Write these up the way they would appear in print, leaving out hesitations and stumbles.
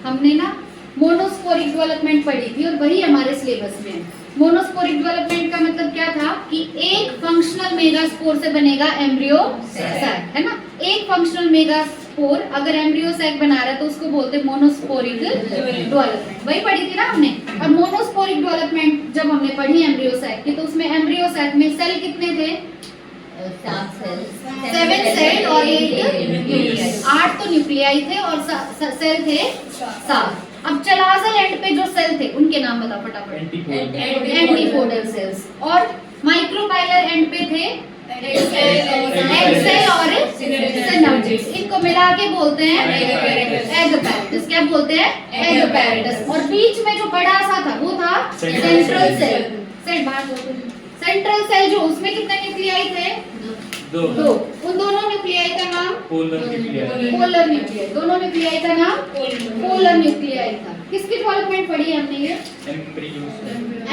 हमने ना monosporic development पढ़ी थी और वही हमारे सिलेबस में है। मोनोस्पोरिक डेवलपमेंट का मतलब क्या था कि एक फंक्शनल मेगास्पोर से बनेगा एम्ब्रियो सैक, है ना। एक फंक्शनल मेगास्पोर अगर एम्ब्रियो सैक बना रहा है तो उसको बोलते हैं मोनोस्पोरिक डेवलपमेंट। वही पढ़ी थी ना हमने। और मोनोस्पोरिक डेवलपमेंट जब हमने पढ़ी एम्ब्रियो सैक की तो उसमें एम्ब्रियो सैक में सेल कितने थे? 7 सेल और 8 तो न्यूक्लियाई थे और सेल थे 7। अब चलाजल एंड पे जो सेल थे उनके नाम बताओ फटाफट। Antipodal cells. और माइक्रोबाइलर एंड पे थे एग सेल और सिनेप्टिड्स। इनको मिला के बोलते हैं एगपैरेटस। क्या बोलते हैं? एगपैरेटस। और बीच में जो बड़ा सा था वो था सेंट्रल सेल। सेंट्रल सेल जो उसमें कितने न्यूक्लियाई थे? दो। उन दोनों न्यूक्लियाई का नाम पोलर न्यूक्लियाई। दोनों न्यूक्लियाई का नाम पोलर न्यूक्लियाई था। किसकी डेवलपमेंट पढ़ी हमने ये?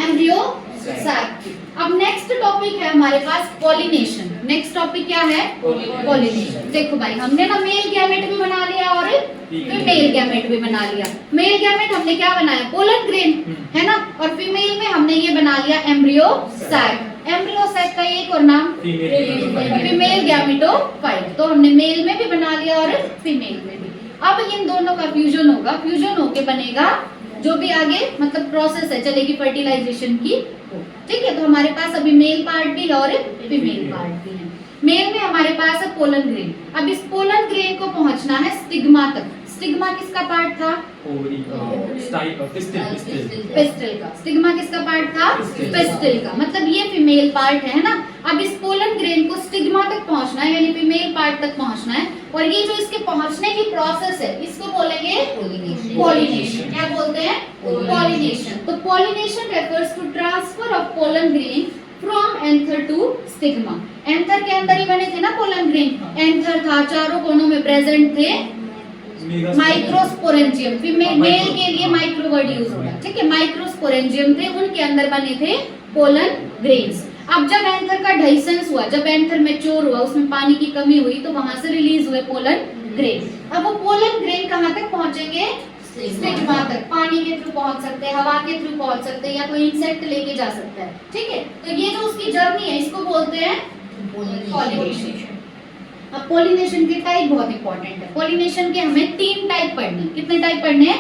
एम्ब्रियो सैक की। अब नेक्स्ट टॉपिक है हमारे पास पॉलिनेशन। नेक्स्ट टॉपिक क्या है? पॉलिनेशन। देखो भाई हमने ना मेल गैमेट भी बना लिया और फीमेल गैमेट भी बना लिया। मेल गैमेट हमने क्या बनाया? पोलन ग्रेन, है ना। और फीमेल में हमने ये बना लिया एम्ब्रियो सैक। एम्ब्रियो सैक का एक और नाम फीमेल गैमेटोफाइट। तो हमने मेल में भी बना लिया और फीमेल में भी। अब इन दोनों का फ्यूजन होगा, फ्यूजन होके बनेगा जो भी आगे मतलब प्रोसेस है चलेगी फर्टिलाइजेशन की। ठीक है, तो हमारे पास अभी मेल पार्ट भी है और फीमेल पार्ट भी है। मेल में हमारे पास है पोलन ग्रेन। अब इस पोलन ग्रेन को पहुंचना है स्टिग्मा तक। स्टिग्मा किसका पार्ट था? पिस्टिल का। स्टिग्मा किसका पार्ट था? पिस्टिल का। मतलब ये फीमेल पार्ट है ना। अब इस पोलन ग्रेन को स्टिग्मा तक पहुंचना है यानी फीमेल पार्ट तक पहुंचना है। और ये जो इसके पहुंचने की प्रोसेस है इसको बोलेंगे पॉलिनेशन। क्या बोलते हैं? पॉलिनेशन। तो pollination refers to transfer of pollen grain from anther to stigma. Anther के अंदर ही बने थे ना पोलन ग्रेन। एंथर था, चारों कोनों में प्रेजेंट थे माइक्रोस्पोरेंजियम। मेल के लिए माइक्रो वर्ड यूज होगा, ठीक है। माइक्रोस्पोरेंजियम थे, उनके अंदर बने थे पोलन ग्रेन्स। अब जब एंथर का डाइसेंस हुआ, जब एंथर मैच्योर हुआ, उसमें पानी की कमी हुई तो वहां से रिलीज हुए पोलन ग्रेन। अब वो पोलन ग्रेन कहां तक पहुंचेंगे? स्टिग्मा तक। पानी के थ्रू पहुंच सकते हैं, हवा के थ्रू पहुंच सकते हैं या कोई इंसेक्ट लेके जा सकता है, ठीक है। तो ये जो उसकी जर्नी है इसको बोलते हैं पॉलिनेशन। अब पॉलिनेशन के टाइप बहुत इंपॉर्टेंट है। पॉलिनेशन के हमें 3 टाइप पढ़ने। कितने टाइप पढ़ने हैं?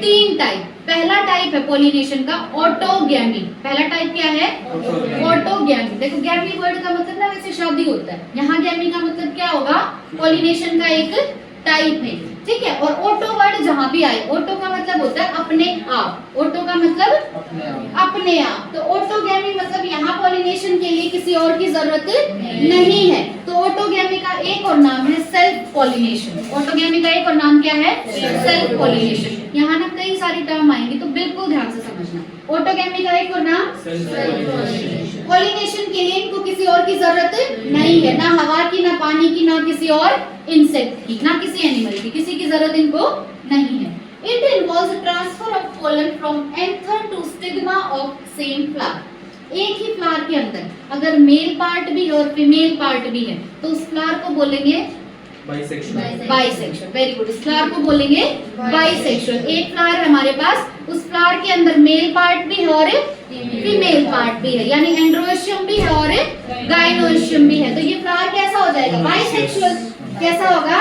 3 टाइप। पहला टाइप है पॉलिनेशन का ऑटोगैमी। पहला टाइप क्या है? ऑटोगैमी। देखो गैमी वर्ड का मतलब ना वैसे शादी होता है, यहाँ गैमी का मतलब क्या होगा? पॉलिनेशन का एक टाइप है, ठीक है। और ऑटो वर्ड जहां भी आए, ऑटो का मतलब होता है अपने आप। ऑटो का मतलब अपने आप। तो ऑटोगैमी मतलब यहाँ पॉलिनेशन के लिए किसी और की जरूरत नहीं है। तो ऑटोगैमी का एक और नाम है सेल्फ पॉलिनेशन। ऑटोगैमी का एक और नाम क्या है? Self pollination. यहाँ ना कई सारी टर्म आएंगी तो बिल्कुल ध्यान से समझना। ऑटोगैमी का एक और नाम पॉलिनेशन के लिए इनको किसी और की जरूरत नहीं है, ना हवा की, ना पानी की, ना किसी और इंसेक्ट की, ना किसी एनिमल की, किसी की जरूरत इनको नहीं है। It involves transfer of pollen from anther to stigma of same flower. एक ही फ्लावर के अंदर अगर मेल पार्ट भी है और फीमेल पार्ट भी है तो उस फ्लावर को बोलेंगे बाइसेक्सुअल। Very good. इस फ्लावर को बोलेंगे बाइसेक्सुअल। एक फ्लावर है हमारे पास, उस फ्लावर के अंदर मेल पार्ट भी है और फीमेल पार्ट भी है, यानी एंड्रोशियम भी है और गाइनोशियम भी है। तो ये फ्लावर कैसा हो जाएगा? बाइसेक्सुअल। कैसा होगा?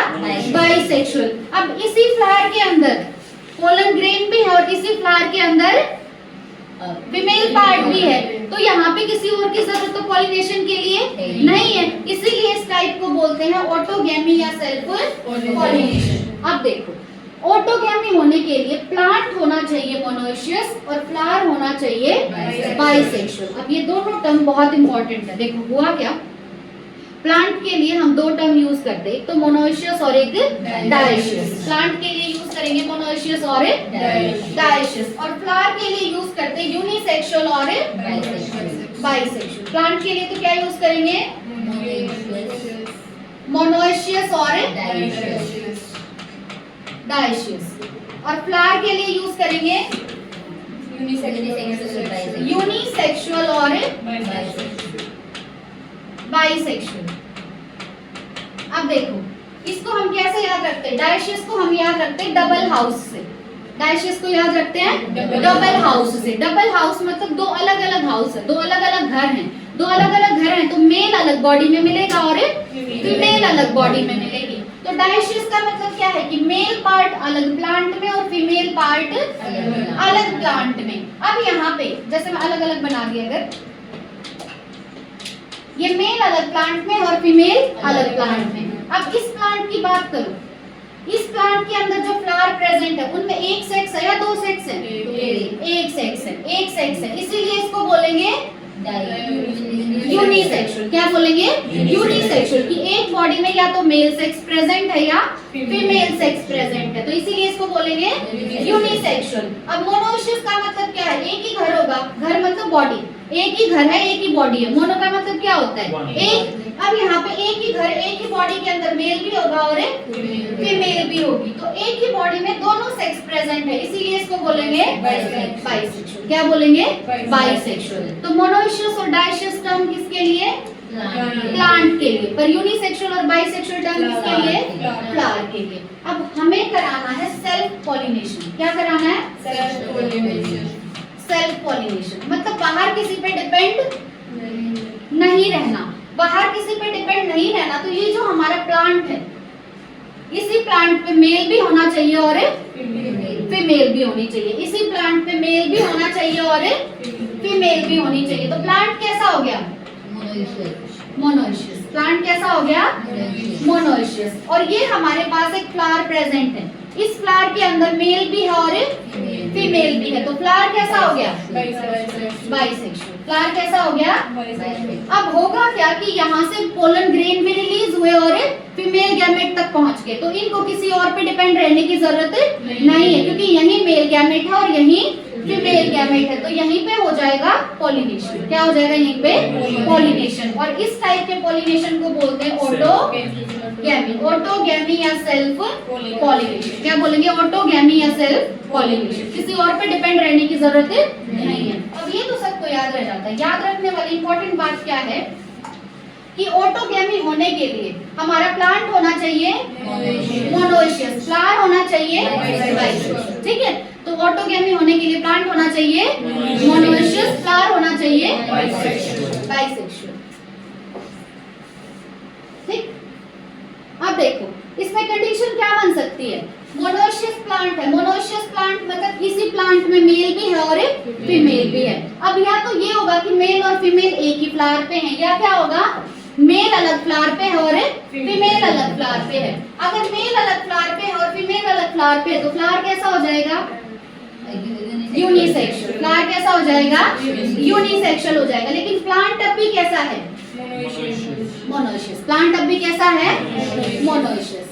बाइसेक्सुअल। अब इसी फ्लावर के अंदर पोलन ग्रेन भी है और इसी फ्लावर के अंदर फीमेल पार्ट भी है, तो यहाँ पे किसी और की जरूरत तो पॉलिनेशन के लिए नहीं है। इसीलिए इस टाइप को बोलते हैं ऑटोगैमी या सेल्फ पॉलिनेशन। अब देखो, ऑटोगैमी होने के लिए प्लांट होना चाहिए मोनोइशियस और फ्लावर होना चाहिए बाइसेक्सुअल। अब ये दोनों टर्म बहुत इंपॉर्टेंट है। देखो हुआ क्या, प्लांट के लिए हम 2 टर्म यूज करते हैं, एक तो मोनोइशियस और एक डायशियस। प्लांट के लिए यूज करेंगे मोनोइशियस और डायशियस, और फ्लावर के लिए यूज करते हैं यूनिसेक्सुअल और बाइसेक्सुअल। प्लांट के लिए तो क्या यूज करेंगे? मोनोइशियस और डायशियस, और फ्लावर के लिए यूज करेंगे यूनिसेक्सुअल और बाइसेक्सुअल। अब देखो इसको हम कैसे याद रखते हैं? डायशियस को हम याद रखते हैं डबल हाउस से। डाइशियस को याद रखते हैं डबल हाउस से। डबल हाउस मतलब दो अलग अलग हाउस है, दो अलग अलग घर हैं। दो अलग अलग घर हैं तो मेल अलग बॉडी में मिलेगा और फीमेल अलग बॉडी में मिलेगी। तो डाइशियस का मतलब क्या है कि मेल पार्ट अलग प्लांट में और फीमेल पार्ट अलग प्लांट में। अब यहाँ पे जैसे मैं अलग अलग बना दिया, अगर ये मेल अलग प्लांट में और फीमेल अलग प्लांट में। अब इस प्लांट की बात करो, इस प्लांट के अंदर जो फ्लावर प्रेजेंट है उनमें एक सेक्स है या दो सेक्स है? एक सेक्स है, एक सेक्स है, इसीलिए इसको बोलेंगे यूनिसेक्सुअल। क्या बोलेंगे? यूनिसेक्सुअल, कि एक बॉडी में या तो मेल सेक्स प्रेजेंट है या फीमेल सेक्स प्रेजेंट है, तो इसीलिए इसको बोलेंगे यूनिसेक्सुअल। अब मोनोइशियस का मतलब क्या है? एक ही घर होगा, घर मतलब बॉडी, एक ही घर है, एक ही बॉडी है। मोनो का मतलब क्या होता है? एक। अब यहाँ पे एक ही घर, एक ही बॉडी के अंदर मेल भी होगा और फीमेल भी होगी, तो एक ही बॉडी में दोनों सेक्स प्रेजेंट है, इसीलिए इसको बोलेंगे बाइसेक्सुअल। क्या बोलेंगे? बाइसेक्सुअल। तो मोनोइशियस और डाइशियस टर्म किसके लिए? प्लांट के लिए। पर यूनिसेक्सुअल और बाइसेक्सुअल टर्म किसके लिए? फ्लावर के लिए। अब हमें कराना है सेल्फ पॉलिनेशन। क्या कराना है? Self pollination. सेल्फ पॉलिनेशन मतलब बाहर किसी पे डिपेंड नहीं रहना। बाहर किसी पे डिपेंड नहीं रहना, तो ये जो हमारा प्लांट है, इसी प्लांट पे मेल भी होना चाहिए और फीमेल भी होनी चाहिए। इसी प्लांट पे मेल भी होना चाहिए और फीमेल भी होनी चाहिए। तो प्लांट कैसा हो गया? मोनोइशियस। प्लांट कैसा हो गया? मोनोइशियस। और ये हमारे पास एक फ्लावर प्रेजेंट है, इस फ्लावर के अंदर मेल भी है और फीमेल भी है, तो फ्लावर कैसा हो गया? बाइसेक्सुअल। फ्लावर कैसा हो गया? अब होगा क्या कि यहाँ से पोलन ग्रेन भी रिलीज हुए और फीमेल गैमेट तक पहुंच गए, तो इनको किसी और पे डिपेंड रहने की जरूरत नहीं है, क्योंकि यही मेल गैमेट है और यही फीमेल गैमेट है, तो यहीं पे हो जाएगा पॉलिनेशन। क्या हो जाएगा? यहीं पे पॉलिनेशन। और इस टाइप के पॉलिनेशन को बोलते हैं ऑटोगैमी। ऑटोगैमी या सेल्फ पॉलिनेशन। क्या बोलेंगे? ऑटोगैमी या सेल्फ पॉलिनेशन। किसी और पे डिपेंड रहने की जरूरत नहीं है। अब ये तो सबको याद रह जाता है। याद रखने वाली इंपॉर्टेंट बात क्या है कि ऑटोगैमी होने के लिए हमारा प्लांट होना चाहिए मोनोइशियस, फ्लावर होना चाहिए बाइसेक्सुअल। ठीक है, तो ऑटोगैमी होने के लिए प्लांट होना चाहिए मोनोइशियस, फ्लावर होना चाहिए बाइसेक्सुअल। ठीक, अब देखो इसमें कंडीशन क्या बन सकती है? मोनोइशियस प्लांट है, मोनोइशियस प्लांट मतलब इसी प्लांट में मेल भी है और फीमेल भी है। अब या तो ये होगा कि मेल और फीमेल एक ही फ्लावर पे हैं, या क्या होगा? मेल अलग फ्लावर पे है और फीमेल अलग फ्लावर पे है। अगर मेल अलग फ्लावर पे है और फीमेल अलग फ्लावर पे है, तो फ्लावर कैसा हो जाएगा? यूनिसेक्सुअल। फ्लावर कैसा हो जाएगा? यूनिसेक्सुअल हो जाएगा। लेकिन प्लांट अब भी कैसा है? मोनोइशियस। प्लांट अब भी कैसा है? मोनोइशियस।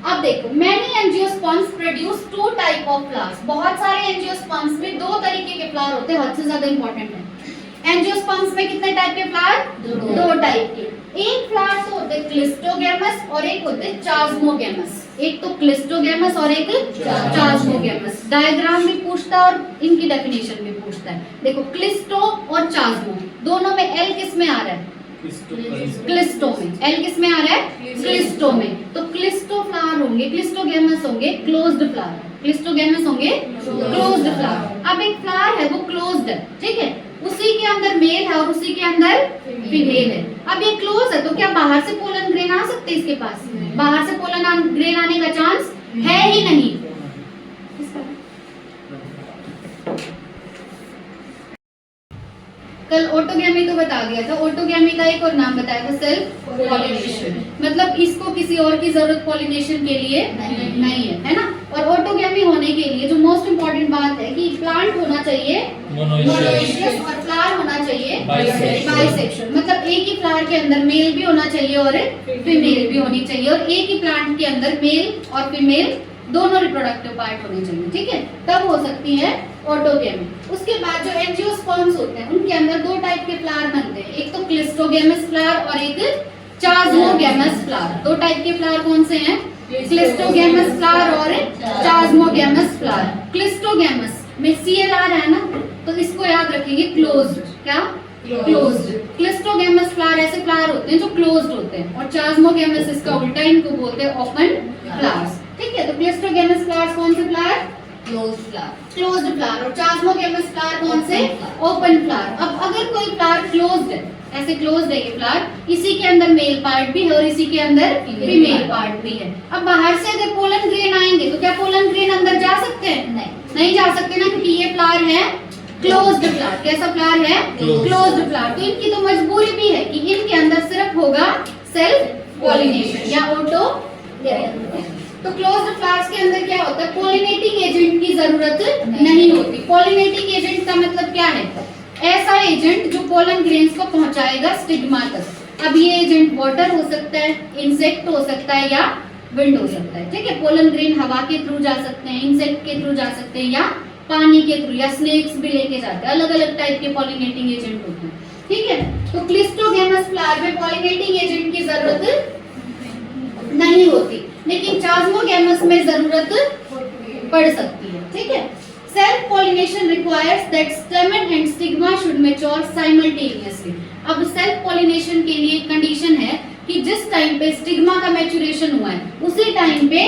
अब देखो, many angiosperms produce two type of flowers. बहुत सारे एंजियोस्पर्म्स में दो तरीके के फ्लावर होते हैं, हद से ज्यादा इंपॉर्टेंट है। एंजियोस्पर्म्स में कितने टाइप के फ्लावर? दो टाइप के। एक फ्लावर तो होते हैं क्लिस्टोगैमस और एक होते हैं चास्मोगैमस। एक तो क्लिस्टोगैमस और एक चास्मोगैमस। डायग्राम भी पूछता है और इनकी डेफिनेशन भी पूछता है। देखो क्लिस्टो और चास्मो दोनों में एल किस में आ रहा है? क्लिस्टो में। एल किस में आ रहा है? क्लिस्टो में। तो क्लिस्टो फ्लावर होंगे, क्लिस्टोगैमस होंगे क्लोज्ड फ्लावर, क्लिस्टोगैमस होंगे क्लोज्ड फ्लावर। अब एक फ्लावर है वो क्लोज्ड है, ठीक है, उसी के अंदर मेल है और उसी के अंदर फीमेल है। अब ये क्लोज है तो क्या बाहर से पोलन ग्रेन आ सकते हैं इसके पास? बाहर से पोलन ग्रेन आने का चांस है ही नहीं। कल ऑटोगैमी तो बता दिया था, ऑटोगैमी का एक और नाम बताया था सेल्फ पॉलिनेशन। मतलब इसको किसी और की जरूरत पॉलिनेशन के लिए नहीं है ना। और ऑटोगैमी होने के लिए जो मोस्ट इम्पोर्टेंट बात है कि प्लांट होना चाहिए मोनोइशियस और फ्लावर होना चाहिए बाइसेक्सुअल। मतलब एक ही फ्लावर के अंदर मेल भी होना चाहिए और फीमेल भी होनी चाहिए, और एक ही प्लांट के अंदर मेल और फीमेल दोनों रिप्रोडक्टिव पार्ट होने चाहिए, ठीक है, तब हो सकती है ऑटोगैमी। उसके बाद जो एंजियोस्पर्म्स होते हैं उनके अंदर दो टाइप के फ्लावर बनते हैं, एक तो क्लिस्टोगैमस फ्लावर और एक चास्मोगैमस फ्लावर। दो टाइप के फ्लावर कौन से हैं? क्लिस्टोगैमस फ्लावर और चास्मोगैमस फ्लावर। क्लिस्टोगैमस में Cl आ रहा है ना, तो इसको याद रखेंगे क्लोज्ड। क्या? क्लोज्ड। क्लिस्टोगैमस फ्लावर ऐसे फ्लावर होते हैं जो क्लोज्ड होते हैं, और चास्मोगैमस इसका उल्टा, इनको बोलते हैं ओपन फ्लावर्स, ठीक है। तो क्लिस्टोगैमस फ्लावर्स कौन से फ्लावर? Closed flower. और चास्मोगेमस फ्लावर कौन से? Open flower. अब अगर कोई फ्लावर क्लोज्ड है, ऐसे क्लोज्ड है ये फ्लावर, इसी के अंदर मेल पार्ट भी है और इसी के अंदर फीमेल पार्ट भी है। अब बाहर से अगर पोलन ग्रेन आएंगे तो क्या पोलन ग्रेन अंदर जा सकते हैं? नहीं जा सकते ना, क्योंकि ये फ्लावर है क्लोज्ड फ्लावर। कैसा फ्लावर है? Closed flower. तो इनकी तो मजबूरी भी है कि इनके अंदर सिर्फ होगा सेल्फ पॉलिनेशन या ऑटो। तो क्लोज्ड फ्लावर्स के अंदर क्या होता है? पॉलिनेटिंग एजेंट की जरूरत नहीं होती। पॉलिनेटिंग एजेंट का मतलब क्या है? ऐसा एजेंट जो पोलन ग्रेन्स को पहुंचाएगा स्टिग्मा तक। अब ये एजेंट वाटर हो सकता है, इंसेक्ट हो सकता है या विंड हो सकता है। ठीक है, पोलन ग्रेन हवा के थ्रू जा सकते हैं, इंसेक्ट के थ्रू जा सकते हैं या पानी के थ्रू, या स्नेक्स भी लेके जाते हैं। अलग अलग टाइप के पॉलिनेटिंग एजेंट होते हैं। ठीक है, तो क्लिस्टोगेमस फ्लावर में पॉलिनेटिंग एजेंट की जरूरत नहीं होती, लेकिन चास्मोगेमस में जरूरत पड़ सकती है। ठीक है, self pollination requires that स्टेमन and stigma should mature simultaneously. अब सेल्फ पॉलिनेशन के लिए कंडीशन है कि जिस टाइम पे स्टिग्मा का मैच्योरेशन हुआ है उसी टाइम पे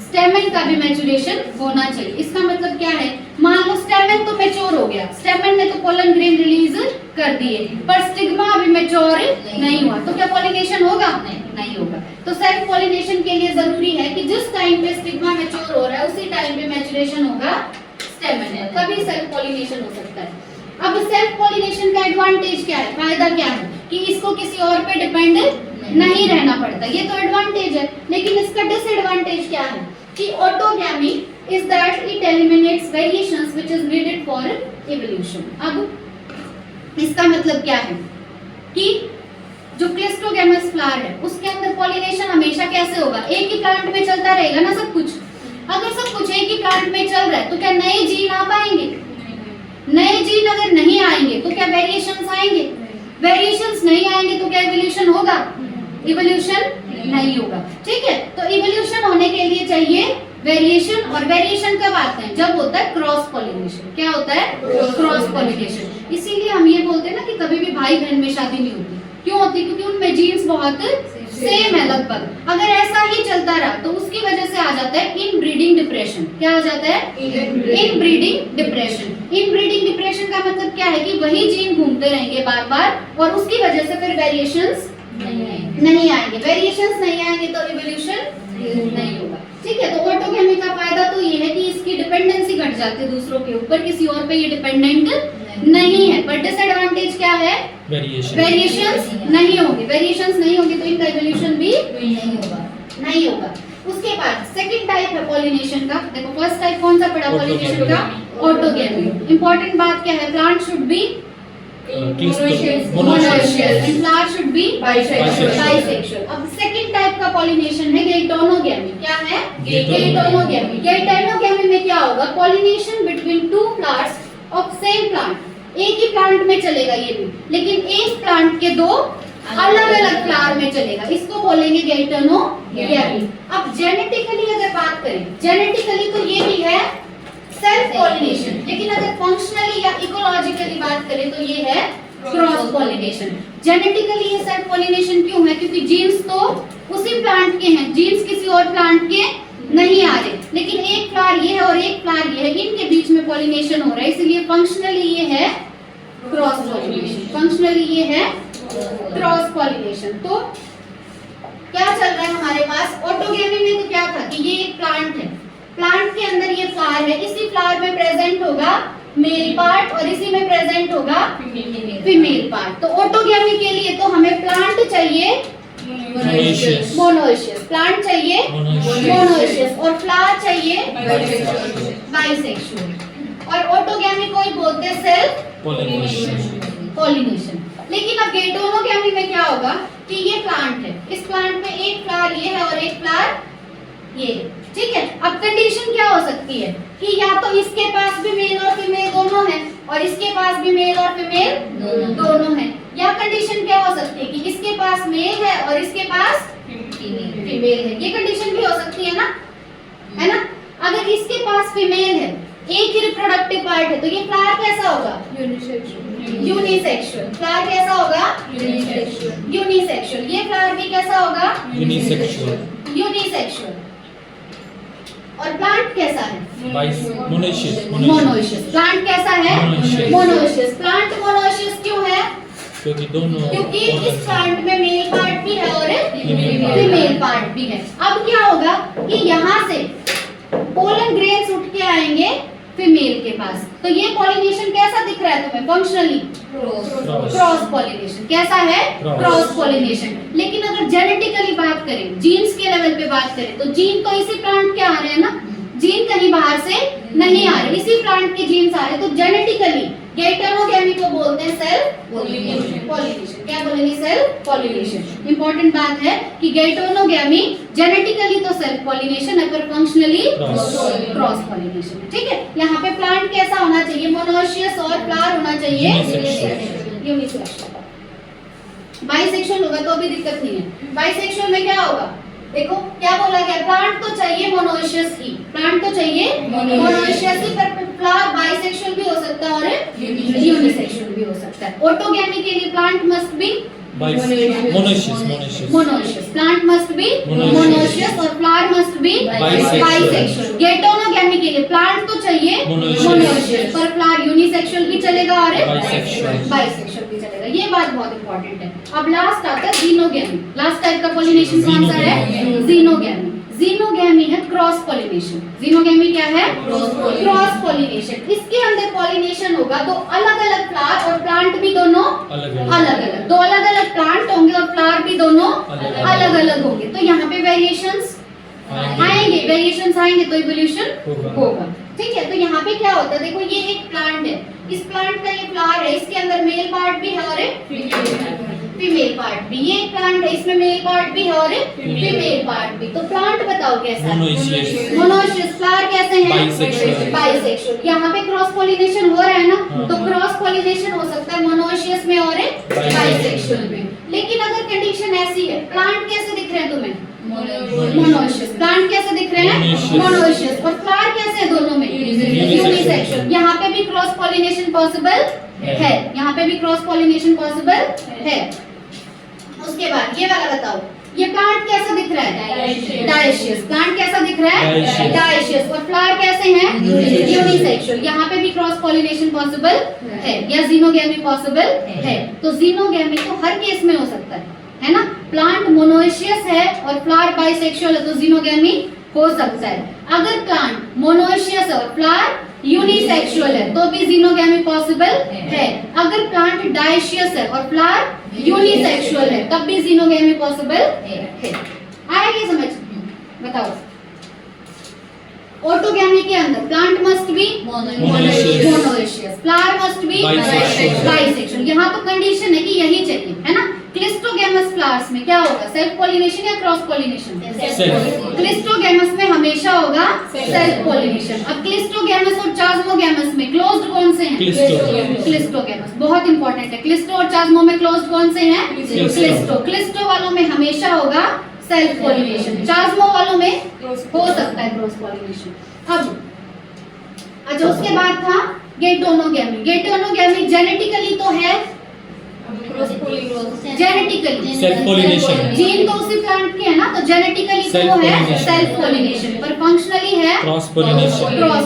स्टेमन का भी मैच्योरेशन होना चाहिए। इसका मतलब क्या है? मान लो स्टेमन तो मैच्योर हो गया, स्टेमन ने तो पोलन ग्रेन रिलीज कर दिए, पर स्टिग्मा अभी मैच्योर नहीं हुआ, तो क्या पॉलिनेशन होगा? नहीं होगा। तो सेल्फ पॉलिनेशन के लिए जरूरी है कि जिस टाइम पे स्टिग्मा मैच्योर हो रहा है उसी टाइम पे मैच्योरेशन होगा स्टेमन है, तभी सेल्फ पॉलिनेशन हो सकता है। अब सेल्फ पॉलिनेशन का एडवांटेज क्या है? फायदा क्या है? कि इसको किसी और पे डिपेंड नहीं रहना पड़ता। ये तो एडवांटेज है, लेकिन इसका डिसएडवांटेज क्या है? कि autogamy is that it eliminates variations which is needed for evolution। अब इसका मतलब क्या है कि जो क्लिस्टोगेमस फ्लावर है उसके अंदर पॉलिनेशन हमेशा कैसे होगा? एक ही प्लांट में चलता रहेगा ना सब कुछ। अगर सब कुछ एक ही प्लांट में चल रहा है तो क्या नए जीन आ पाएंगे? नए जीन अगर नहीं आएंगे तो क्या वेरिएशंस आएंगे? वेरिएशंस नहीं आएंगे तो क्या इवोल्यूशन होगा? इवोल्यूशन नहीं होगा। ठीक है, तो इवोल्यूशन होने के लिए चाहिए वेरिएशन, और वेरिएशन कब आते हैं? जब होता है क्रॉस पॉलिनेशन। क्या होता है? Cross pollination. इसीलिए हम ये बोलते हैं ना कि कभी भी भाई बहन में शादी नहीं होती। क्यों होती? क्योंकि उनमें जीन्स बहुत सेम है लगभग। अगर ऐसा ही चलता रहा तो उसकी वजह से आ जाता है इनब्रीडिंग डिप्रेशन। क्या आ जाता है? Inbreeding depression. इनब्रीडिंग डिप्रेशन का मतलब क्या है? कि वही जीन घूमते रहेंगे बार बार और उसकी वजह से फिर वेरिएशंस नहीं आएंगे। वेरिएशंस नहीं आएंगे तो इवोल्यूशन नहीं होगा। ठीक है, तो ऑटोगैमी का फायदा तो ये है कि इसकी डिपेंडेंसी घट जाती है दूसरों के ऊपर, किसी और पे ये डिपेंडेंट नहीं है। पर डिसएडवांटेज क्या है? वेरिएशंस नहीं होंगे। वेरिएशंस नहीं होंगे तो इनका इवोल्यूशन भी नहीं होगा। उसके बाद सेकंड टाइप है पॉलिनेशन का। देखो फर्स्ट टाइप कौन सा पड़ा पॉलिनेशन का? ऑटोगैमी। इंपॉर्टेंट बात क्या है? Plant should be monoecious, flower should be bisexual. अब सेकंड टाइप का पॉलिनेशन है गैइटोनोगैमी। क्या है? गैइटोनोगैमी। गैइटोनोगैमी में क्या होगा? Pollination between two flowers of same plant. एक ही प्लांट में चलेगा ये भी, लेकिन एक प्लांट के दो अलग अलग फ्लावर में चलेगा। इसको बोलेंगे गैइटोनोगैमी। अब जेनेटिकली अगर बात करें, जेनेटिकली तो ये भी है सेल्फ पॉलिनेशन, लेकिन अगर फंक्शनली या इकोलॉजिकली बात करें तो ये है क्रॉस पॉलिनेशन। जेनेटिकली ये सेल्फ पॉलिनेशन क्यों है? क्योंकि जीन्स तो उसी प्लांट के हैं, जीन्स किसी और प्लांट के नहीं आ रहे, लेकिन एक फ्लावर ये है और एक फ्लावर ये है, इनके बीच में पॉलिनेशन हो रहा है, इसलिए फंक्शनली ये है क्रॉस पॉलिनेशन। फंक्शनली ये है क्रॉस पॉलिनेशन। तो क्या चल रहा है हमारे पास? ऑटोगैमी में तो क्या था कि ये एक प्लांट है, प्लांट के अंदर ये फ्लावर है, इसी फ्लावर में प्रेजेंट होगा मेल पार्ट और इसी में प्रेजेंट होगा फीमेल पार्ट। तो ऑटोगैमी के लिए तो हमें प्लांट चाहिए मोनोइशियस, प्लांट चाहिए मोनोइशियस और फ्लावर चाहिए बाइसेक्सुअल। और ऑटोगैमी को ही बोलते हैं सेल्फ पॉलिनेशन। लेकिन अब गैइटोनोगैमी में क्या होगा कि ये प्लांट है, इस प्लांट में एक फ्लावर ये है और एक फ्लावर ये। ठीक है, अब कंडीशन क्या हो सकती है कि या तो इसके पास भी मेल और फीमेल दोनों है और इसके पास भी मेल और फीमेल दोनों है, या कंडीशन क्या हो सकती है कि इसके पास मेल है और इसके पास फीमेल है। ये कंडीशन भी हो सकती है ना? अगर इसके पास फीमेल है, एक ही रिप्रोडक्टिव पार्ट है, तो ये फ्लावर कैसा होगा? यूनिसेक्सुअल। फ्लावर कैसा होगा? यूनिसेक्सुअल। ये फ्लावर भी कैसा होगा? यूनिसेक्सुअल। और प्लांट प्लांट कैसा है? मोनोइशियस। प्लांट कैसा है? Monoecious। मोनोइशियस। प्लांट मोनोइशियस क्यों है? क्योंकि दोनों क्योंकि इस प्लांट में मेल पार्ट भी है और Female फीमेल पार्ट भी है। अब क्या होगा कि यहाँ से पोलन ग्रेन्स उठ के आएंगे फीमेल के पास, तो ये पॉलिनेशन कैसा दिख रहा है तुम्हें फंक्शनली? Cross pollination. कैसा है? Cross pollination. लेकिन अगर जेनेटिकली बात करें, जीन्स के लेवल पे बात करें, तो जीन तो इसी प्लांट के आ रहे हैं ना, जीन कहीं बाहर से नहीं आ रहे, इसी प्लांट के जीन्स आ रहे हैं। तो जेनेटिकली गेटोनोगैमी को बोलते हैं सेल्फ पॉलिनेशन। क्या बोलेंगे? Self pollination. इंपॉर्टेंट बात है कि गेटोनोगैमी जेनेटिकली तो सेल्फ पॉलिनेशन है, पर फंक्शनली क्रॉस पॉलिनेशन है। ठीक है, यहाँ पे प्लांट कैसा होना चाहिए? मोनोइशियस और फ्लावर होना चाहिए यूनिसेक्सुअल। बाइसेक्सुअल होगा तो भी दिक्कत नहीं है। बाइसेक्सुअल में क्या होगा? देखो क्या बोला गया, प्लांट तो चाहिए मोनोइशियस ही, प्लांट तो चाहिए मोनोइशियस ही, पर फ्लावर बाइसेक्सुअल भी हो सकता है और यूनिसेक्सुअल भी हो सकता है। ऑटोगैमी के लिए plant must be monoecious. Plant must be monoecious और फ्लावर मस्ट बी बाइसेक्सुअल। गेटोनोगैमी के लिए प्लांट तो चाहिए मोनोइशियस, पर फ्लावर यूनिसेक्सुअल भी चलेगा और बाइसेक्सुअल भी चलेगा। ये बात बहुत इंपॉर्टेंट है। अब लास्ट आता है जीनोगैमी। लास्ट टाइप का पॉलिनेशन कौन सा है? जीनोगैमी। जीनोगैमी है क्रॉस पॉलिनेशन। जीनोगैमी क्या है? Cross pollination. इसके अंदर पॉलिनेशन होगा तो अलग अलग फ्लावर और प्लांट भी दोनों अलग अलग, दो अलग अलग प्लांट होंगे और फ्लावर भी दोनों अलग अलग होंगे। तो यहाँ पे वेरिएशंस आएंगे, वेरिएशंस आएंगे तो इवोल्यूशन होगा। ठीक है, तो यहाँ पे क्या होता है? देखो ये एक प्लांट है, इस प्लांट का ये फ्लावर है, इसके अंदर मेल पार्ट भी है और फीमेल पार्ट भी। ये एक प्लांट है, इसमें मेल पार्ट भी है और फीमेल पार्ट भी। तो प्लांट बताओ कैसा है? मोनोइशियस। फ्लावर कैसे हैं? बाइसेक्सुअल। यहाँ पे क्रॉस पॉलिनेशन हो रहा है ना, तो क्रॉस पॉलिनेशन हो सकता है मोनोइशियस में और बाइसेक्सुअल में। लेकिन अगर कंडीशन ऐसी है, प्लांट कैसे दिख रहे हैं तुम्हें? मोनोइशियस। प्लांट कैसे दिख रहे हैं? मोनोइशियस। और फ्लावर कैसे है दोनों में? यूनिसेक्सुअल। यहाँ पे भी क्रॉस पॉलिनेशन पॉसिबल है, यहाँ पे भी क्रॉस पॉलिनेशन पॉसिबल है। उसके बाद ये वाला बताओ, ये प्लांट कैसा दिख रहा है? डायशियस। प्लांट कैसा दिख रहा है? डायशियस। और फ्लावर कैसे हैं? यूनिसेक्सुअल। यहाँ पे भी क्रॉस पॉलिनेशन पॉसिबल है या जीनोगैमी पॉसिबल है। तो जीनोगैमी तो हर केस में हो सकता है ना। प्लांट मोनोइशियस है और फ्लावर बाइसेक्सुअल है तो जीनोगैमी हो सकता है। अगर प्लांट मोनोइशियस और फ्लावर यूनिसेक्सुअल है तो भी जीनोगैमी पॉसिबल है। अगर प्लांट डायशियस है और फ्लावर यूनिसेक्सुअल है तब भी जीनोगैमी पॉसिबल है। आएगी समझ? बताओ। ऑटोगैमी के अंदर plant must be monoecious, flower must be bisexual. यहाँ तो कंडीशन है कि यही चाहिए, है ना। क्लिस्टोगैमस फ्लावर्स में क्या होगा? सेल्फ पॉलिनेशन या क्रॉस पॉलिनेशन? क्लिस्टोगैमस में हमेशा होगा सेल्फ पॉलिनेशन। अब क्लिस्टोगैमस और चास्मोगैमस में क्लोज्ड कौन से हैं? क्लिस्टोगैमस। बहुत इंपॉर्टेंट है। क्लिस्टो और चास्मो में क्लोज्ड कौन से हैं? क्लिस्टो। क्लिस्टो वालों में हमेशा होगा सेल्फ पॉलिनेशन, चास्मो वालों में हो सकता है क्रॉस पॉलिनेशन। अब अच्छा, उसके बाद था गेटोनोगैमी। गेटोनोगैमी जेनेटिकली तो है, जेनेटिकली सेल्फ पॉलिनेशन, जीन तो उसी प्लांट के है ना, तो जेनेटिकली तो है सेल्फ पॉलिनेशन, पर फंक्शनली है क्रॉस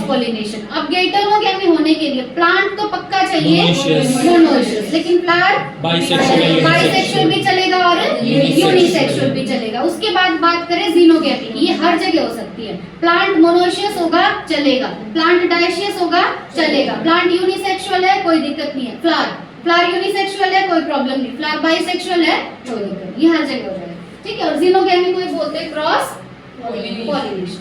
पॉलिनेशन। अब गेटोनोगैमी होने के लिए प्लांट तो पक्का चाहिए मोनोइशियस, लेकिन फ्लावर बाइसेक्सुअल भी चलेगा और यूनिसेक्सुअल भी चलेगा। उसके बाद बात करें जीनोगैमी की, ये हर जगह हो सकती है। प्लांट मोनोइशियस होगा चलेगा, प्लांट डायशियस होगा चलेगा, प्लांट यूनिसेक्सुअल है कोई दिक्कत नहीं है, फ्लावर यूनिसेक्सुअल है कोई प्रॉब्लम नहीं, फ्लावर बाइसेक्सुअल है कोई दिक्कत नहीं, ये हर जगह हो जाएगा। ठीक है। और जीनोगैमी को बोलते हैं क्रॉस पॉलिनेशन।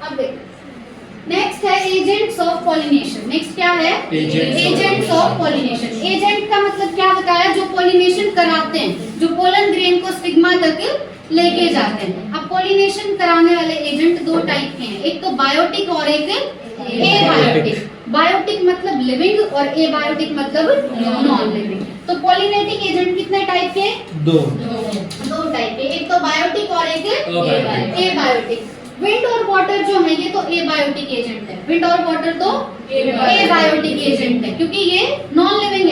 अब देखो नेक्स्ट है एजेंट्स ऑफ पॉलिनेशन। नेक्स्ट क्या है? Agents of pollination. एजेंट का मतलब क्या बताया? जो पॉलिनेशन कराते हैं, जो पोलन ग्रेन को स्टिग्मा तक लेके जाते हैं। अब पॉलिनेशन कराने वाले एजेंट दो टाइप के हैं, एक तो बायोटिक और एक एबायोटिक। बायोटिक मतलब लिविंग और एबायोटिक मतलब नॉन लिविंग। तो पॉलिनेटिंग एजेंट कितने टाइप के? दो टाइप के, एक तो बायोटिक और एक एबायोटिक। विंड और वाटर जो है ये तो एबायोटिक एजेंट है, विंड और वाटर तो एबायोटिक एजेंट है, क्योंकि ये नॉन लिविंग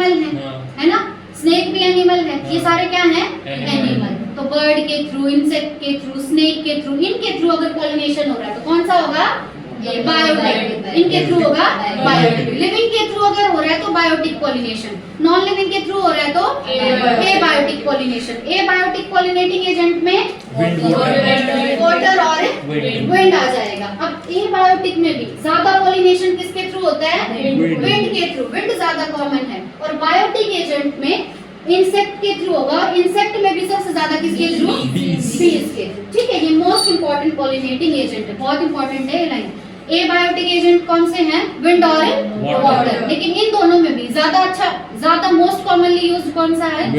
एनिमल है, हाँ। है ना, स्नेक भी एनिमल है, ये हाँ। सारे क्या हैं, Animal। एनिमल। तो बर्ड के थ्रू, इंसेक्ट के थ्रू, स्नेक के थ्रू, इनके थ्रू अगर पॉलिनेशन हो रहा है तो कौन सा होगा, बायोटिक। इनके थ्रू होगा बायोटिक। लिविंग के थ्रू अगर हो रहा है तो बायोटिक पॉलिनेशन, नॉन लिविंग के थ्रू हो रहा है तो abiotic pollination. Abiotic pollinating agent में वाटर और विंड आ जाएगा। अब एबायोटिक में भी ज्यादा पॉलिनेशन किसके थ्रू होता है, विंड के थ्रू, विंड ज्यादा कॉमन है। और बायोटिक एजेंट में इंसेक्ट के थ्रू होगा, इंसेक्ट में भी सबसे ज्यादा किसके थ्रू, बीज के। ठीक है, ये मोस्ट इंपॉर्टेंट पॉलिनेटिंग एजेंट है, बहुत इंपॉर्टेंट है ये लाइन। एबायोटिक एजेंट कौन से हैं, विंड और वाटर। लेकिन इन दोनों में भी ज्यादा मोस्ट कॉमनली यूज्ड कौन सा है,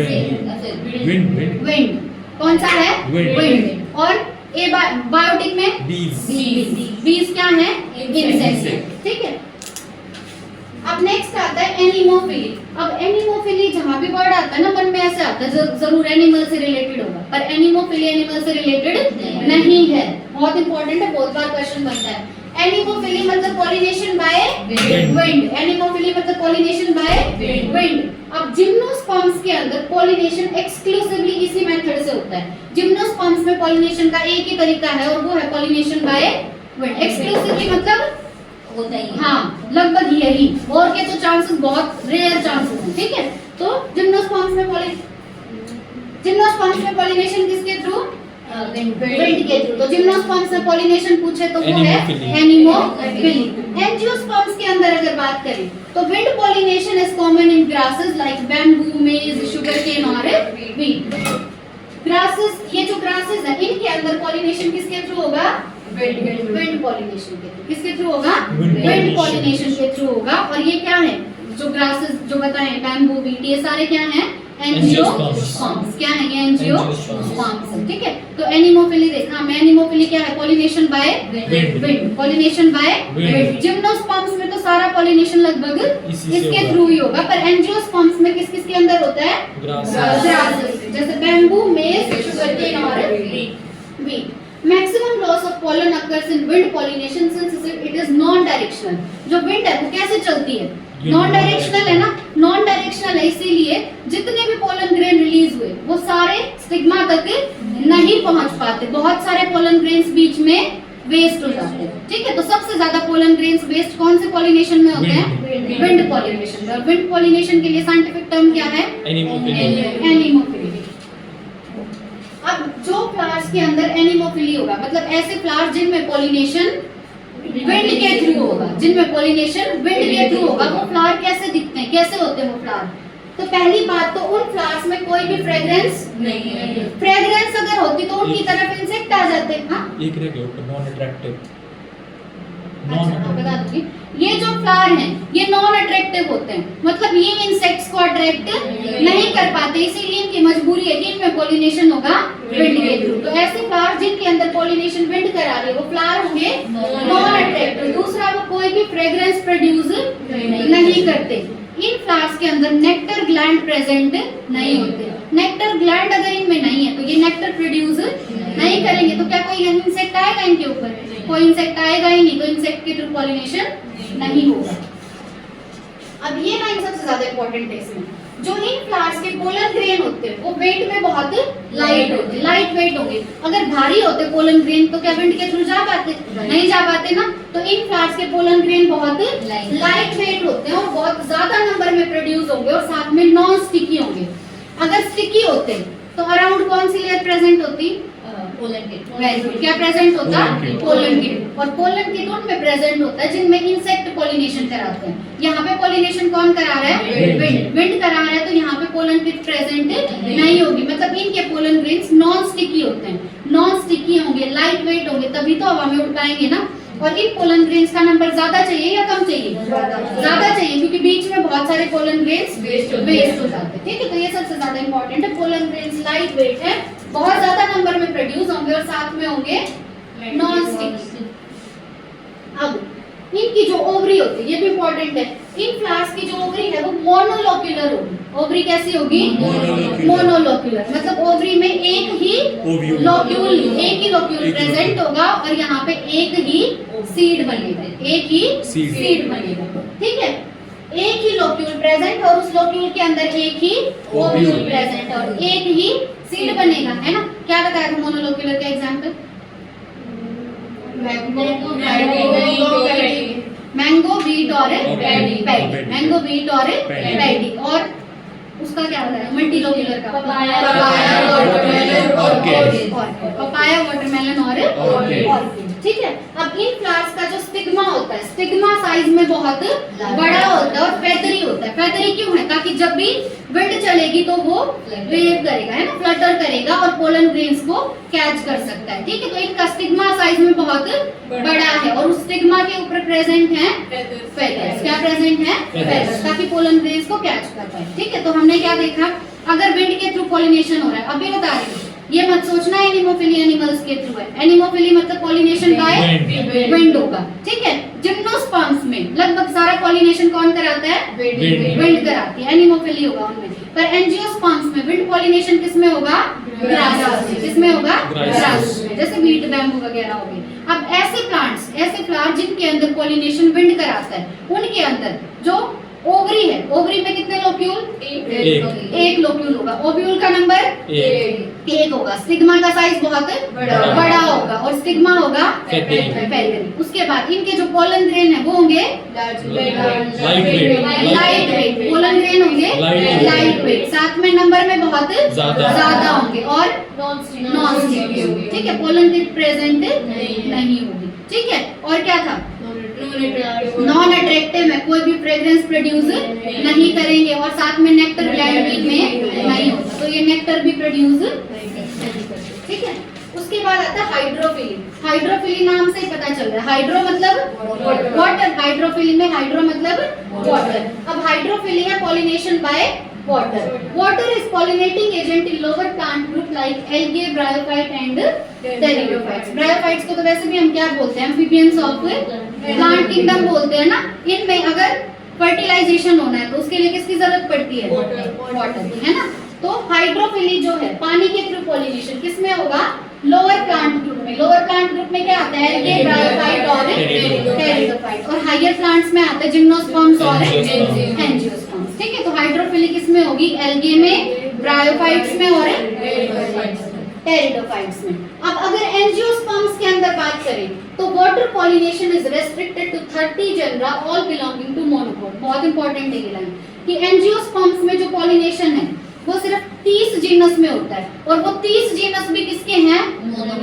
विंड। कौन सा है, विंड। और बायोटिक में बीज क्या है, इंसेक्ट। ठीक है, अब नेक्स्ट आता है एनिमोफिली। अब एनिमोफिली जहां भी वर्ड आता है ना मन में ऐसे आता है जरूर एनिमल से रिलेटेड होगा, पर एनिमोफिली एनिमल से रिलेटेड नहीं है। बहुत इंपॉर्टेंट है, बहुत बार क्वेश्चन बनता है। एनिमोफिली मतलब पॉलिनेशन बाय विंड, एनिमोफिली मतलब पॉलिनेशन बाय विंड। अब जिम्नोस्पर्म्स के अंदर पॉलिनेशन एक्सक्लूसिवली इसी मेथड से होता है। जिम्नोस्पर्म्स में पॉलिनेशन का एक ही तरीका है और वो है पॉलिनेशन बाय विंड। एक्सक्लूसिवली मतलब होता ही, हाँ, लगभग यही, और के तो चांसेस बहुत रेयर चांसेस हैं। ठीक है, तो जिम्नोस्पर्म्स में पॉलिनेशन किसके थ्रू, विंड के थ्रू। तो जिम्नोस्पर्म्स में पॉलिनेशन पूछे तो वो है एनिमोफिली। एंजियोस्पर्म्स के अंदर अगर बात करें तो wind pollination is common in grasses like bamboo, मेज, शुगरकेन और व्हीट। ग्रासेस, ये जो ग्रासेस है इनके अंदर पॉलिनेशन किसके थ्रू होगा, विंड पॉलिनेशन के थ्रू। किसके थ्रू होगा, विंड पॉलिनेशन के थ्रू होगा। और ये क्या है, जो ग्रासेस जो बताएं, बैम्बू, व्हीट, ये सारे क्या हैं, एंजियोस्पर्म्स। क्या है ये, एंजियोस्पर्म्स। ठीक है, तो एनिमोफिली देखना, एनिमोफिली क्या है, pollination by wind, pollination by wind. Gymnosperms में तो सारा पॉलिनेशन लगभग इसके थ्रू ही होगा, पर एंजियोस्पर्म्स में किस किस के अंदर होता है, ग्रासेस, जैसे बैम्बू, मेज, शुगरकेन और wheat. Maximum loss of pollen occurs in wind pollination since it is non directional. जो विंड है वो कैसे चलती है, नॉन डायरेक्शनल है ना, नॉन डायरेक्शनल है, इसीलिए जितने भी पोलन ग्रेन रिलीज हुए वो सारे स्टिग्मा तक नहीं पहुंच पाते। बहुत सारे पोलन ग्रेन्स बीच में वेस्ट हो जाते हैं। ठीक है, तो सबसे ज्यादा पोलन ग्रेन्स वेस्ट कौन से पॉलिनेशन में होते हैं, विंड पॉलिनेशन में। और विंड पॉलिनेशन के लिए साइंटिफिक टर्म क्या है, एनिमोफिली। अब जो फ्लावर्स के अंदर एनिमोफिली होगा, मतलब ऐसे फ्लावर्स जिनमें पॉलिनेशन विंड के थ्रू होगा, जिनमें पॉलिनेशन विंड के थ्रू होगा, वो फ्लावर कैसे दिखते हैं, कैसे होते हैं वो फ्लावर। तो पहली बात तो उन फ्लावर्स में कोई भी फ्रेग्रेंस नहीं है। फ्रेग्रेंस अगर होती तो उनकी तरफ इंसेक्ट आ जाते हैं। हाँ, एक रह गया नॉन अट्रैक्टिव। अच्छा, बता दूंगी, ये जो फ्लावर हैं ये नॉन अट्रैक्टिव होते हैं, मतलब ये इंसेक्ट्स को अट्रैक्ट नहीं कर पाते, इसीलिए इनकी मजबूरी है कि इनमें पॉलिनेशन होगा विंड के थ्रू। तो ऐसे फ्लावर जिनके अंदर पॉलिनेशन विंड करा रही है वो फ्लावर होंगे नॉन अट्रैक्टिव। दूसरा, वो कोई भी फ्रेग्रेंस प्रोड्यूस नहीं करते। इन फ्लावर्स के अंदर नेक्टर ग्लैंड प्रेजेंट नहीं होते। नेक्टर ग्लैंड अगर इनमें नहीं है तो ये नेक्टर प्रोड्यूस नहीं करेंगे, तो क्या कोई इंसेक्ट आएगा इनके ऊपर, कोई इंसेक्ट आएगा ही नहीं, तो इंसेक्ट के थ्रू पॉलिनेशन नहीं होगा। अब ये लाइन सबसे ज्यादा इंपॉर्टेंट है इसमें। जो इन फ्लावर्स के पोलन ग्रेन होते हैं वो वेट में बहुत लाइट होते हैं, लाइट वेट होंगे। अगर भारी होते पोलन ग्रेन तो क्या विंड के थ्रू जा पाते, नहीं जा पाते ना। तो इन फ्लावर्स के पोलन ग्रेन बहुत लाइट वेट होते हैं और बहुत ज्यादा नंबर में प्रोड्यूस होंगे और साथ में नॉन स्टिकी होंगे। अगर स्टिकी होते तो अराउंड कौन सी लेयर प्रेजेंट होती, पोलन किट। क्या प्रेजेंट होता, पोलन किट। और पोलन किट उनमें प्रेजेंट होता है जिनमें इंसेक्ट पॉलिनेशन कराते हैं। यहाँ पे पॉलिनेशन कौन करा रहा है, विंड करा रहा है, तो यहाँ पे पोलन किट प्रेजेंट नहीं होगी। मतलब इनके पोलन ग्रेन्स नॉन स्टिकी होते हैं, नॉन स्टिकी होंगे, लाइट वेट होंगे, तभी तो हवा में उड़ पाएंगे ना। और इन पोलन ग्रेन्स का नंबर ज्यादा चाहिए या कम चाहिए, ज्यादा चाहिए, क्योंकि बीच में बहुत सारे पोलन ग्रेन्स वेस्ट हो जाते हैं। ठीक है, तो ये सबसे ज्यादा इंपॉर्टेंट है। पोलन ग्रेन्स लाइट वेट है, बहुत ज्यादा नंबर में प्रोड्यूस होंगे और साथ में होंगे नॉन स्टिकी। अब इनकी जो ओवरी होती है ये भी इंपॉर्टेंट है। इन फ्लावर्स की जो ओवरी है वो मोनोलोक्यूलर होगी। ओवरी कैसी होगी, मोनोलोक्यूलर, मतलब ओवरी में एक ही लोक्यूल प्रेजेंट होगा और यहाँ पे एक ही सीड बनेगा, एक ही सीड बनेगा। ठीक है, एक ही लोक्यूल प्रेजेंट और उस लोक्यूल के अंदर एक ही ओव्यूल प्रेजेंट और एक ही सीड बनेगा, है ना। क्या बताया था मोनोलोक्यूलर का एग्जांपल? मैंगो वीट और पैडी, मैंगो वीट और पैडी। और उसका क्या बताया मल्टीलोक्यूलर का? पपाया वाटरमेलन और ऑर्किड। ठीक है। अब इन फ्लावर्स का जो स्टिग्मा होता है, स्टिग्मा साइज में बहुत बड़ा होता है और फेदरी होता है। फेदरी क्यों है? ताकि जब भी विंड चलेगी तो वो वेव करेगा, है ना, फ्लटर करेगा और पोलन ग्रेन्स को कैच कर सकता है। ठीक है। तो इनका स्टिग्मा साइज में बहुत बड़ा है और उस स्टिग्मा के ऊपर प्रेजेंट है फेदर्स। क्या प्रेजेंट है? फेदर्स, ताकि पोलन ग्रेन्स को कैच कर पाए। ठीक है। तो हमने क्या देखा? अगर विंड के थ्रू पॉलिनेशन हो रहा है, अभी बता रही हूँ, ये मत सोचना एनिमोफिली एनिमल्स के थ्रू है। एनिमोफिली मतलब पॉलिनेशन बाय विंड होगा। ठीक है। जिम्नोस्पर्म्स में लगभग सारा पॉलिनेशन कौन कराता है? विंड कराती है। एनिमोफिली होगा उनमें। पर एंजियोस्पर्म्स में विंड पॉलिनेशन किसमें होगा? ग्रासेस में। किसमें होगा? ग्रासेस में, जैसे वीट बैम्बू वगैरह हो गए। अब ऐसे प्लांट्स, ऐसे फ्लावर जिनके अंदर पॉलिनेशन विंड कराता है, उनके अंदर जो ओवरी है, ओवरी में कितने लोक्यूल? एक लोक्यूल होगा। ओव्यूल का नंबर एक होगा। स्टिग्मा का साइज बहुत बड़ा होगा और स्टिग्मा होगा फेदरी। उसके बाद इनके जो पोलन ग्रेन है वो होंगे लाइट वेट। पोलन ग्रेन होंगे लाइट वेट, साथ में नंबर में बहुत ज्यादा होंगे और नॉन स्टिकी। ठीक है। पोलन ग्रेन प्रेजेंट नहीं होगी। ठीक है। और क्या था? नॉन अट्रैक्टिव है, कोई भी फ्रेग्रेंस प्रोड्यूस नहीं करेंगे और साथ में नेक्टर ग्लैंड में नहीं होता, तो ये नेक्टर भी प्रोड्यूस नहीं करते। ठीक है। उसके बाद आता है हाइड्रोफिली। हाइड्रोफिली नाम से ही पता चल रहा है, हाइड्रो मतलब वाटर, हाइड्रोफिली में हाइड्रो मतलब वाटर। अब हाइड्रोफिली है pollination by water. Water is pollinating agent in lower plant group like algae, bryophyte and pteridophytes. Bryophytes को तो वैसे भी हम क्या बोलते हैं? Amphibians of plant kingdom बोलते हैं ना। इनमें अगर फर्टिलाइजेशन होना है तो उसके लिए किसकी जरूरत पड़ती है? वाटर की, है ना। तो हाइड्रोफिली जो है पानी के थ्रू पॉलिनेशन किसमें होगा? लोअर प्लांट ग्रुप में। लोअर प्लांट ग्रुप में क्या आता है? एल्गे, ब्रायोफाइट और टेरिडोफाइट। और हायर प्लांट्स में आता है जिम्नोस्पर्म्स और एंजियोस्पर्म्स। ठीक है। तो हाइड्रोफिली किसमें होगी? एल्गे में, ब्रायोफाइट्स में और टेरिडोफाइट्स में। अब अगर एंजियोस्पर्म्स के अंदर बात करें तो water pollination is restricted to 30 genera all belonging to monocot. बहुत इंपॉर्टेंट है ये लाइन कि एंजियोस्पर्म्स में जो पॉलिनेशन है वो सिर्फ 30 जीनस में होता है और वो 30 जीनस भी किसके हैं?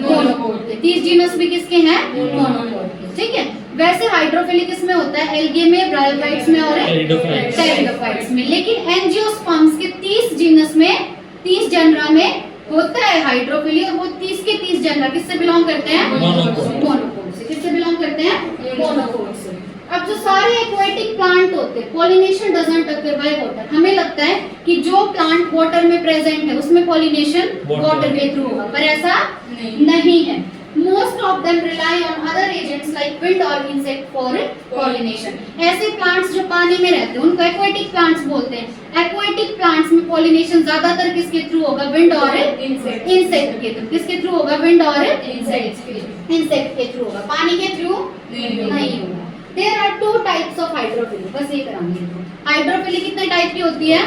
मोनोकोट के। 30 जीनस भी किसके हैं? मोनोकोट के। ठीक है। वैसे हाइड्रोफिली किसमें होता है? एल्गे में, ब्रायोफाइट्स में और टेरिडोफाइट्स में। लेकिन एंजियोस्पर्म्स के 30 जीनस में, 30 जेनरा में होता है हाइड्रोफिली और वो 30 के 30 जेनरा किससे बिलोंग करते हैं? मोनोकोट से। किससे बिलोंग करते हैं? मोनोकोट से। अब जो सारे एक्वेटिक प्लांट होते हैं pollination doesn't occur by water. हमें लगता है कि जो प्लांट वाटर में प्रेजेंट है उसमें पॉलिनेशन वाटर के थ्रू होगा, पर ऐसा नहीं है। Most of them rely on other agents like wind or insect for pollination. ऐसे प्लांट्स जो पानी में रहते हैं उनको एक्वेटिक प्लांट्स बोलते हैं। एक्वेटिक प्लांट्स में पॉलिनेशन ज्यादातर किसके थ्रू होगा? विंड और इंसेक्ट के थ्रू। किसके थ्रू होगा? विंड और इंसेक्ट के थ्रू होगा, पानी के थ्रू नहीं होगा। There are 2 types of hydrophily. बस ये करांगे। हाइड्रोफिली कितने टाइप की होती है?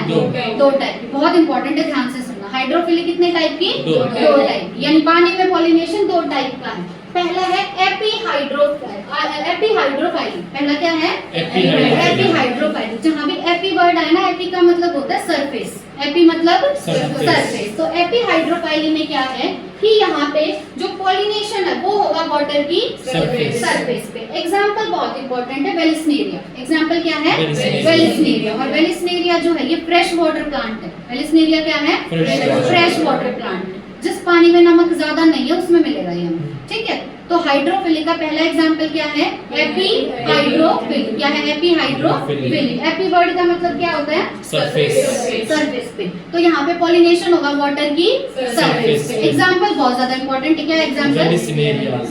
2 टाइप की। बहुत इंपॉर्टेंट है, ध्यान से सुनना। हाइड्रोफिली कितने टाइप की? 2 टाइप की। यानी पानी में पॉलिनेशन 2 टाइप का है। पहला है एपीहाइड्रोफाइली। पहला क्या है? एपीहाइड्रोफाइली। जहाँ भी एपी वर्ड आए ना, एपी का मतलब होता है सरफेस, एपी मतलब सरफेस। तो एपीहाइड्रोफाइली में क्या है कि यहाँ पे जो पॉलिनेशन है वो होगा वाटर की सरफेस पे। एग्जाम्पल बहुत इंपॉर्टेंट है, वेलिस्नेरिया। एग्जाम्पल क्या है? वेलिस्नेरिया। और वेलिस्नेरिया जो है ये फ्रेश वाटर प्लांट है। वेलिस्नेरिया क्या है? Fresh water plant. जिस पानी में नमक ज्यादा नहीं है उसमें मिलेगा ये हमें। ठीक है। तो हाइड्रोफिली का पहला एग्जांपल क्या है? एपीहाइड्रोफिली। क्या है? एपीहाइड्रोफिली। एपी वर्ड का मतलब क्या होता है? सरफेस पे। तो यहाँ पे पॉलिनेशन होगा वाटर की सरफेस पे। एग्जांपल बहुत ज्यादा इंपॉर्टेंट है। क्या एग्जांपल?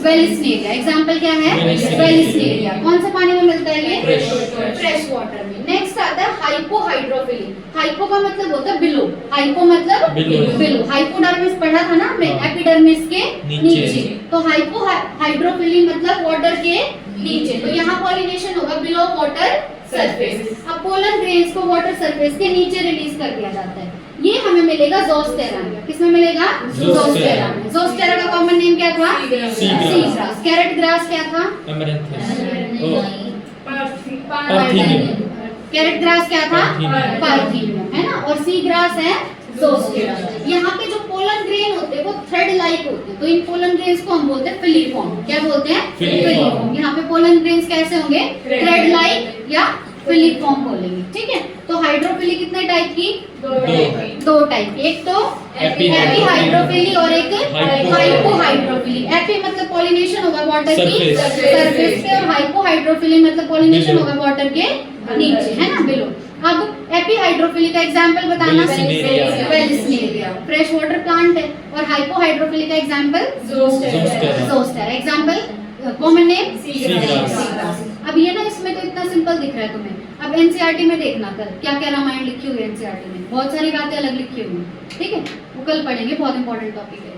वेलिस्नेरिया। एग्जांपल क्या है? वेलिस्नेरिया। कौन से पानी में मिलता है ये? फ्रेश वाटर में। नेक्स्ट आता है हाइपोहाइड्रोफिली। हाइपो का मतलब होता है बिलो, हाइपो मतलब बिलो। हाइपोडर्मिस पढ़ा था ना हमने, एपिडर्मिस के नीचे। तो हाइपोहाइड्रोफिली मतलब वाटर के नीचे। तो यहाँ पॉलिनेशन होगा बिलो वाटर सरफेस। अब पोलन ग्रेन्स को वाटर सरफेस के नीचे रिलीज कर दिया जाता है, ये हमें मिलेगा ज़ोस्टेरा में। किसमें मिलेगा? ज़ोस्टेरा में। ज़ोस्टेरा का कॉमन नेम क्या था? Sea grass. कैरेट ग्रास क्या था? कैरेट ग्रास क्या था? पार्थिनियम, है ना। और सी ग्रास है ज़ोस्टेरा। यहाँ पे जो पोलन ग्रेन होते हैं वो थ्रेड लाइक होते हैं, तो इन पोलन ग्रेन्स को हम बोलते हैं फिलीफॉर्म। क्या बोलते हैं? फिलीफॉर्म। यहाँ पे पोलन ग्रेन्स कैसे होंगे? थ्रेड लाइक या फिलीफॉर्म बोलेंगे, ठीक है। तो हाइड्रोफिली कितने टाइप की? दो टाइप की। एक तो एपी हाइड्रोफिली और एक हाइपो हाइड्रोफिली। एपी मतलब पॉलिनेशन होगा वाटर की सरफेस पे, और हाइपो हाइड्रोफिली मतलब पॉलिनेशन होगा वाटर के नीचे, है ना, बिलो। अब एपी हाइड्रोफिली का एग्जांपल बताना। वेलिस्नेरिया फ्रेश वाटर प्लांट है, और हाइपो हाइड्रोफिली का example Zostera. Example common name sea grass. अब ये ना इसमें तो इतना सिंपल दिख रहा है तुम्हें, अब एनसीईआरटी में देखना कर क्या क्या रामायण लिखी हुई है। एनसीईआरटी में बहुत सारी बातें अलग लिखी हुई है, ठीक है, वो कल पढ़ेंगे, बहुत इंपॉर्टेंट टॉपिक है।